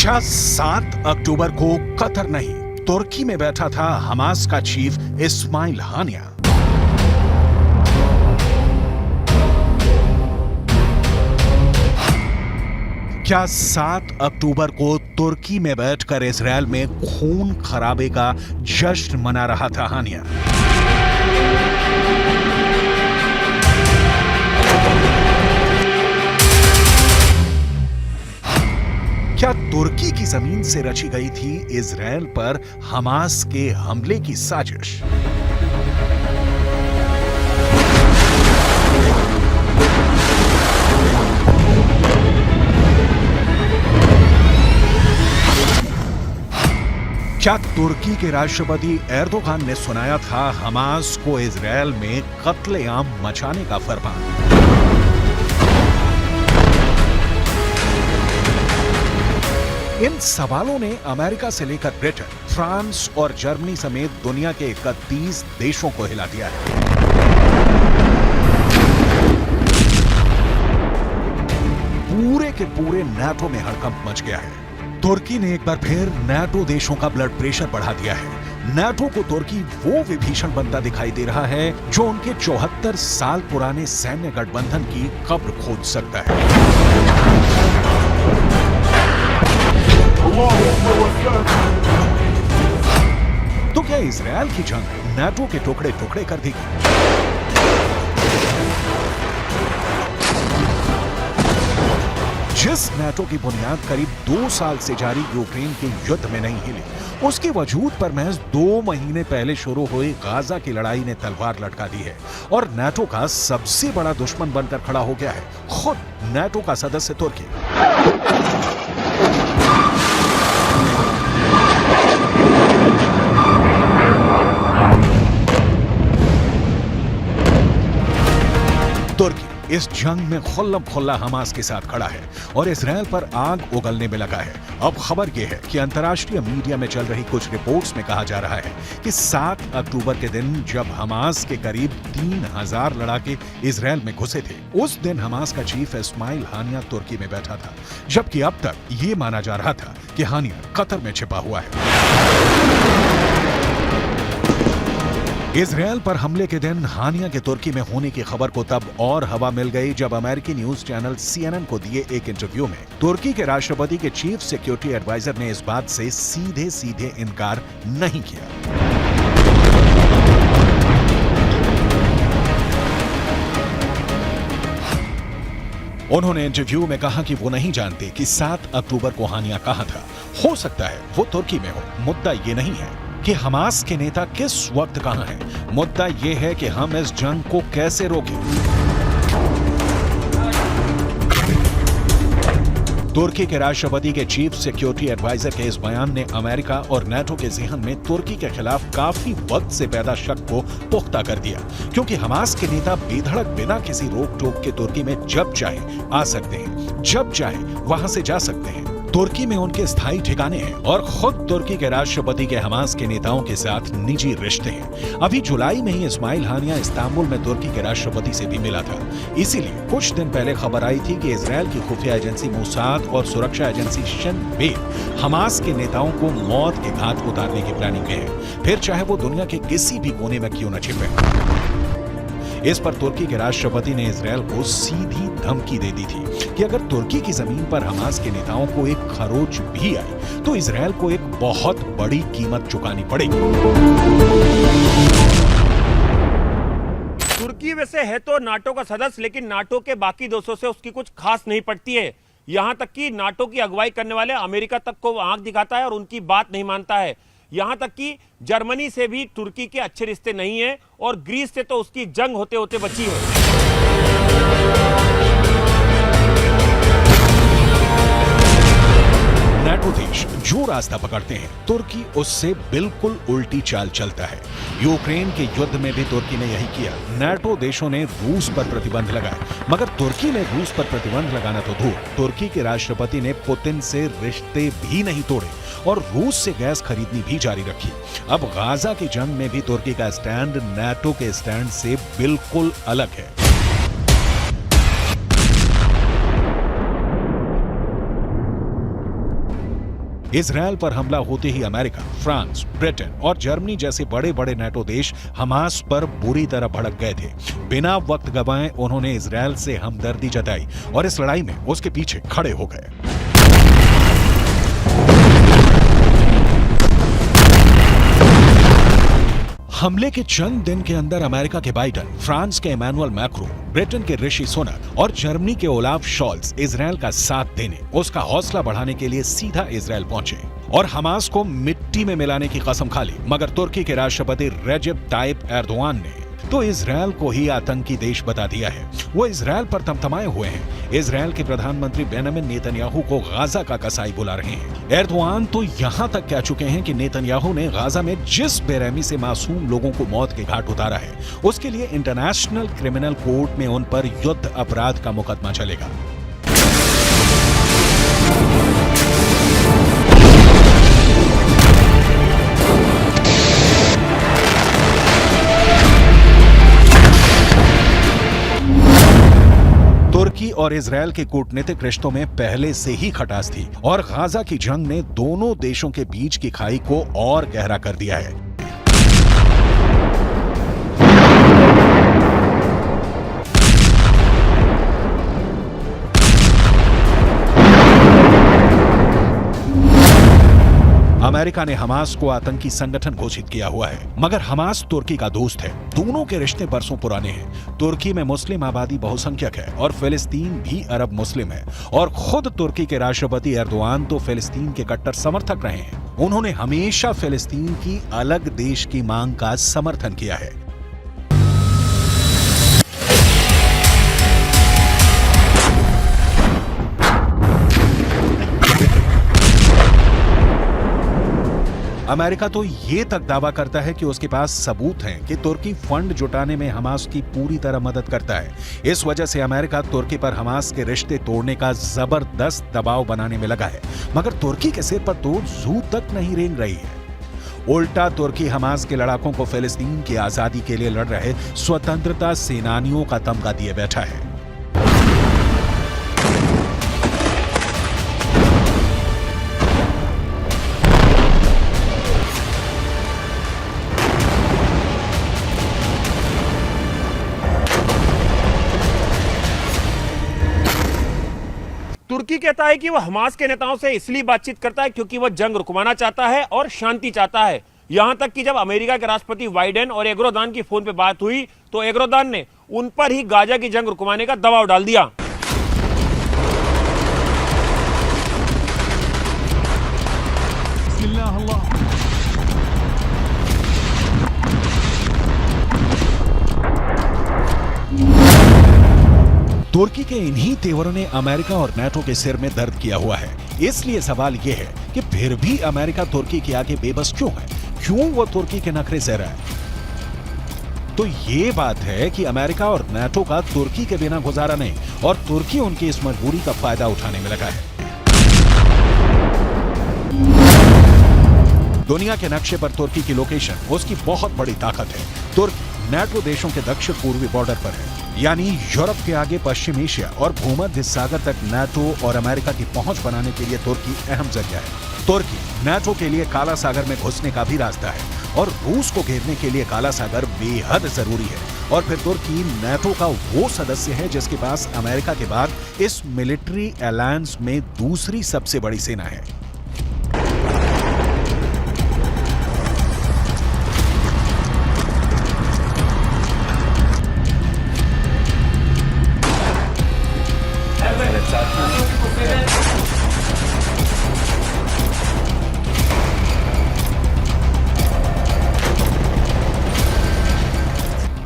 क्या 7 अक्टूबर को कतर नहीं, तुर्की में बैठा था हमास का चीफ इस्माइल हानिया। क्या 7 अक्टूबर को तुर्की में बैठकर इजरायल में खून खराबे का जश्न मना रहा था हानिया? क्या तुर्की की जमीन से रची गई थी इजरायल पर हमास के हमले की साजिश? क्या तुर्की के राष्ट्रपति एर्दोगान ने सुनाया था हमास को इजरायल में कत्लेआम मचाने का फरमान? इन सवालों ने अमेरिका से लेकर ब्रिटेन, फ्रांस और जर्मनी समेत दुनिया के 31 देशों को हिला दिया है। पूरे के पूरे नाटो में हड़कंप मच गया है। तुर्की ने एक बार फिर नाटो देशों का ब्लड प्रेशर बढ़ा दिया है। नाटो को तुर्की वो विभीषण बनता दिखाई दे रहा है जो उनके 74 साल पुराने सैन्य गठबंधन की कब्र खोद सकता है। तो क्या इजरायल की जंग नाटो के टुकड़े टुकड़े कर दी? जिस नाटो की बुनियाद करीब 2 साल से जारी यूक्रेन के युद्ध में नहीं हिली, उसके वजूद पर महज 2 महीने पहले शुरू हुई गाजा की लड़ाई ने तलवार लटका दी है और नाटो का सबसे बड़ा दुश्मन बनकर खड़ा हो गया है खुद नाटो का सदस्य तुर्की। तुर्की इस जंग में खुल्लम खुल्ला हमास के साथ खड़ा है और इजरायल पर आग उगलने में लगा है। अब खबर यह है कि अंतर्राष्ट्रीय मीडिया में चल रही कुछ रिपोर्ट्स में कहा जा रहा है कि 7 अक्टूबर के दिन जब हमास के करीब 3000 लड़ाके इजरायल में घुसे थे, उस दिन हमास का चीफ इस्माइल हानिया तुर्की में बैठा था, जबकि अब तक ये माना जा रहा था कि हानिया कतर में छिपा हुआ है। इजरायल पर हमले के दिन हानिया के तुर्की में होने की खबर को तब और हवा मिल गई जब अमेरिकी न्यूज चैनल CNN को दिए एक इंटरव्यू में तुर्की के राष्ट्रपति के चीफ सिक्योरिटी एडवाइजर ने इस बात से सीधे सीधे इनकार नहीं किया। उन्होंने इंटरव्यू में कहा कि वो नहीं जानते कि 7 अक्टूबर को हानिया कहां था। हो सकता है वो तुर्की में हो। मुद्दा ये नहीं है कि हमास के नेता किस वक्त कहां हैं। मुद्दा यह है कि हम इस जंग को कैसे रोकें। तुर्की के राष्ट्रपति के चीफ सिक्योरिटी एडवाइजर के इस बयान ने अमेरिका और नाटो के ज़हन में तुर्की के खिलाफ काफी वक्त से पैदा शक को पुख्ता कर दिया, क्योंकि हमास के नेता बेधड़क बिना किसी रोक टोक के तुर्की में जब चाहे आ सकते हैं, जब चाहे वहां से जा सकते हैं। तुर्की में उनके स्थायी ठिकाने हैं और खुद तुर्की के राष्ट्रपति के हमास के नेताओं के साथ निजी रिश्ते हैं। अभी जुलाई में ही इस्माइल हानिया इस्तांबुल में तुर्की के राष्ट्रपति से भी मिला था। इसीलिए कुछ दिन पहले खबर आई थी कि इजरायल की खुफिया एजेंसी मोसाद और सुरक्षा एजेंसी शिन बेत हमास के नेताओं को मौत के घाट उतारने की प्लानिंग में है, फिर चाहे वो दुनिया के किसी भी कोने में क्यों न छिपे। इस पर तुर्की के राष्ट्रपति ने इजरायल को सीधी धमकी दे दी थी कि अगर तुर्की की जमीन पर हमास के नेताओं को एक खरोच भी आई तो इजरायल को एक बहुत बड़ी कीमत चुकानी पड़ेगी। तुर्की वैसे है तो नाटो का सदस्य, लेकिन नाटो के बाकी देशों से उसकी कुछ खास नहीं पड़ती है। यहां तक कि नाटो की अगुवाई करने वाले अमेरिका तक को आंख दिखाता है और उनकी बात नहीं मानता है। यहां तक कि जर्मनी से भी तुर्की के अच्छे रिश्ते नहीं है और ग्रीस से तो उसकी जंग होते होते बची है। नाटो देश जो रास्ता पकड़ते हैं, तुर्की उससे बिल्कुल उल्टी चाल चलता है। यूक्रेन के युद्ध में भी तुर्की ने यही किया। नाटो देशों ने रूस पर प्रतिबंध लगाए, मगर तुर्की ने रूस पर प्रतिबंध लगाना तो दूर, तुर्की के राष्ट्रपति ने पुतिन से रिश्ते भी नहीं तोड़े और रूस से गैस खरीदनी भी जारी रखी। अब गाजा की जंग में भी तुर्की का स्टैंड नाटो के स्टैंड से बिल्कुल अलग है। इजरायल पर हमला होते ही अमेरिका, फ्रांस, ब्रिटेन और जर्मनी जैसे बड़े बड़े नेटो देश हमास पर बुरी तरह भड़क गए थे। बिना वक्त गंवाए उन्होंने इजरायल से हमदर्दी जताई और इस लड़ाई में उसके पीछे खड़े हो गए। हमले के चंद दिन के अंदर अमेरिका के बाइडेन, फ्रांस के इमैनुअल मैक्रों, ब्रिटेन के ऋषि सुनक और जर्मनी के ओलाफ शॉल्ज इजरायल का साथ देने, उसका हौसला बढ़ाने के लिए सीधा इजरायल पहुंचे और हमास को मिट्टी में मिलाने की कसम खा ली। मगर तुर्की के राष्ट्रपति रेजेप ताइप एर्दोआन ने तो इजरायल को ही आतंकी देश बता दिया है। वो इजरायल पर तमतमाए हुए हैं। इजरायल के प्रधानमंत्री बेंजामिन नेतन्याहू को गाजा का कसाई बुला रहे हैं। एर्दोआन तो यहां तक कह चुके हैं कि नेतन्याहू ने गाजा में जिस बेरहमी से मासूम लोगों को मौत के घाट उतारा है, उसके लिए इंटरनेशनल क्रिमिनल कोर्ट में उन पर युद्ध अपराध का मुकदमा चलेगा। तुर्की और इजरायल के कूटनीतिक रिश्तों में पहले से ही खटास थी और गाजा की जंग ने दोनों देशों के बीच की खाई को और गहरा कर दिया है। अमेरिका ने हमास को आतंकी संगठन घोषित किया हुआ है, मगर हमास तुर्की का दोस्त है। दोनों के रिश्ते बरसों पुराने हैं। तुर्की में मुस्लिम आबादी बहुसंख्यक है और फिलिस्तीन भी अरब मुस्लिम है और खुद तुर्की के राष्ट्रपति एर्दोआन तो फिलिस्तीन के कट्टर समर्थक रहे हैं। उन्होंने हमेशा फिलिस्तीन की अलग देश की मांग का समर्थन किया है। अमेरिका तो ये तक दावा करता है कि उसके पास सबूत हैं कि तुर्की फंड जुटाने में हमास की पूरी तरह मदद करता है। इस वजह से अमेरिका तुर्की पर हमास के रिश्ते तोड़ने का जबरदस्त दबाव बनाने में लगा है, मगर तुर्की के सिर पर तो जू तक नहीं रेंग रही है। उल्टा तुर्की हमास के लड़ाकों को फिलिस्तीन की आजादी के लिए लड़ रहे स्वतंत्रता सेनानियों का तमगा दिए बैठा है। तुर्की कहता है कि वह हमास के नेताओं से इसलिए बातचीत करता है क्योंकि वह जंग रुकवाना चाहता है और शांति चाहता है। यहां तक कि जब अमेरिका के राष्ट्रपति बाइडेन और एर्दोआन की फोन पे बात हुई तो एर्दोआन ने उन पर ही गाजा की जंग रुकवाने का दबाव डाल दिया। तुर्की के इन्हीं तेवरों ने अमेरिका और नाटो के सिर में दर्द किया हुआ है। इसलिए सवाल यह है कि फिर भी अमेरिका तुर्की के आगे बेबस क्यों है? क्यों वो तुर्की के नखरे सह रहा है? तो ये बात है कि अमेरिका और नाटो का तुर्की के बिना गुजारा नहीं और तुर्की उनकी इस मजबूरी का फायदा उठाने में लगा है। दुनिया के नक्शे पर तुर्की की लोकेशन उसकी बहुत बड़ी ताकत है। तुर्की नाटो देशों के दक्षिण पूर्वी बॉर्डर पर है, यानी यूरोप के आगे पश्चिम एशिया और भूमध्य सागर तक नाटो और अमेरिका की पहुंच बनाने के लिए तुर्की अहम जरिया है। तुर्की नाटो के लिए काला सागर में घुसने का भी रास्ता है और रूस को घेरने के लिए काला सागर बेहद जरूरी है। और फिर तुर्की नाटो का वो सदस्य है जिसके पास अमेरिका के बाद इस मिलिट्री अलायंस में दूसरी सबसे बड़ी सेना है।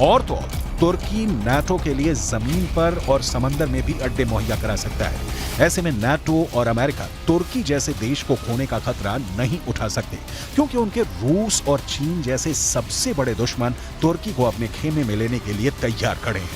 और तो तुर्की नाटो के लिए जमीन पर और समंदर में भी अड्डे मुहैया करा सकता है। ऐसे में नाटो और अमेरिका तुर्की जैसे देश को खोने का खतरा नहीं उठा सकते, क्योंकि उनके रूस और चीन जैसे सबसे बड़े दुश्मन तुर्की को अपने खेमे में लेने के लिए तैयार खड़े हैं।